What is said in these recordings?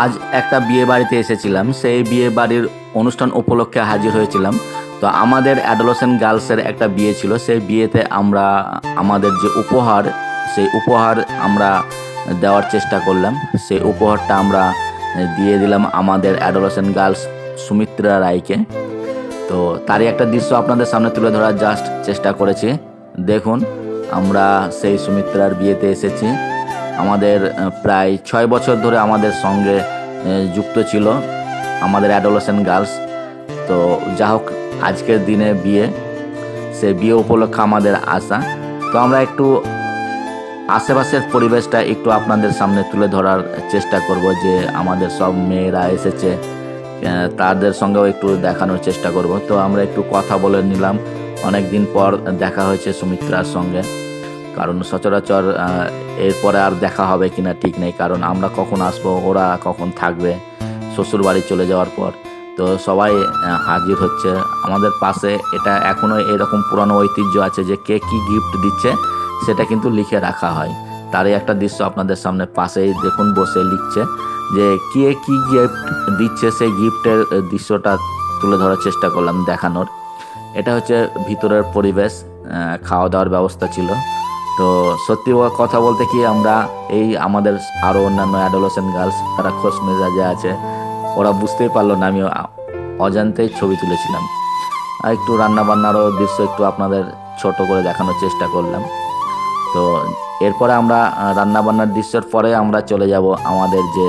আজ একটা বিয়ে বাড়িতে এসেছিলাম, সেই বিয়ে বাড়ির অনুষ্ঠান উপলক্ষে হাজির হয়েছিলাম। তো আমাদের অ্যাডোলেসেন্ট গার্লসের একটা বিয়ে ছিল। সেই বিয়েতে আমরা আমাদের যে উপহার, সেই উপহার আমরা দেওয়ার চেষ্টা করলাম। সেই উপহারটা আমরা দিয়ে দিলাম আমাদের অ্যাডোলেসেন্ট গার্লস সুমিত্রা রায়কে। তো তারই একটা দৃশ্য আপনাদের সামনে তুলে ধরার জাস্ট চেষ্টা করেছি। দেখুন, আমরা সেই সুমিত্রার বিয়েতে এসেছি। আমাদের প্রায় 6 বছর ধরে আমাদের সঙ্গে যুক্ত ছিল আমাদের অ্যাডোলেসেন্ট গার্লস। তো যা হোক, আজকের দিনে বিয়ে, সেই বিয়ে উপলক্ষে আমাদের আসা। তো আমরা একটু আশেপাশের পরিবেশটা একটু আপনাদের সামনে তুলে ধরার চেষ্টা করব, যে আমাদের সব মেয়েরা এসেছে, তাদের সঙ্গেও একটু দেখানোর চেষ্টা করব। তো আমরা একটু কথা বলে নিলাম। অনেক দিন পর দেখা হয়েছে সুমিত্রার সঙ্গে, কারণ সচরাচর এরপরে আর দেখা হবে কিনা ঠিক নেই, কারণ আমরা কখন আসবো, ওরা কখন থাকবে শ্বশুর বাড়ি চলে যাওয়ার পর। তো সবাই হাজির হচ্ছে আমাদের পাশে। এটা এখনও এরকম পুরানো ঐতিহ্য আছে যে কে কী গিফট দিচ্ছে সেটা কিন্তু লিখে রাখা হয়। তারই একটা দৃশ্য আপনাদের সামনে পাশেই দেখুন, বসে লিখছে যে কে কী গিফট দিচ্ছে, সেই গিফটের দৃশ্যটা তুলে ধরার চেষ্টা করলাম দেখানোর। এটা হচ্ছে ভিতরের পরিবেশ, খাওয়া দাওয়ার ব্যবস্থা ছিল। তো সত্যি কথা বলতে কি, আমরা এই আমাদের আরও অন্যান্য অ্যাডোলেসেন্ট গার্লস তারা খোশ মেজাজে আছে, ওরা বুঝতেই পারলো না আমি অজান্তেই ছবি তুলেছিলাম। আর একটু রান্নাবান্নারও দৃশ্য একটু আপনাদের ছোট করে দেখানোর চেষ্টা করলাম। তো এরপরে আমরা রান্নাবান্নার দৃশ্যের পরে আমরা চলে যাব আমাদের যে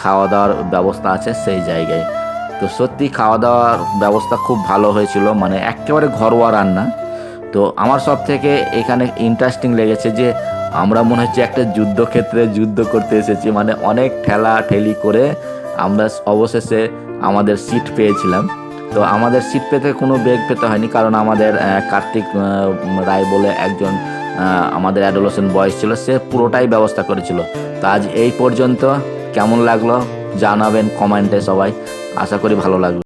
খাওয়া দাওয়ার ব্যবস্থা আছে সেই জায়গায়। তো সত্যি খাওয়া দাওয়ার ব্যবস্থা খুব ভালো হয়েছিল, মানে একেবারে ঘরোয়া রান্না। তো আমার সব থেকে এখানে ইন্টারেস্টিং লেগেছে যে আমরা মনে হচ্ছে একটা যুদ্ধক্ষেত্রে যুদ্ধ করতে এসেছি, মানে অনেক ঠেলা ঠেলি করে আমরা অবশেষে আমাদের সিট পেয়েছিলাম। তো আমাদের সিট পেতে কোনো বেগ পেতে হয়নি, কারণ আমাদের কার্তিক রায় বলে একজন আমাদের অ্যাডোলেসেন্ট বয়স ছিল, সে পুরোটাই ব্যবস্থা করেছিল। তো আজ এই পর্যন্ত, কেমন লাগলো জানাবেন কমেন্টে সবাই, আশা করি ভালো লাগবে।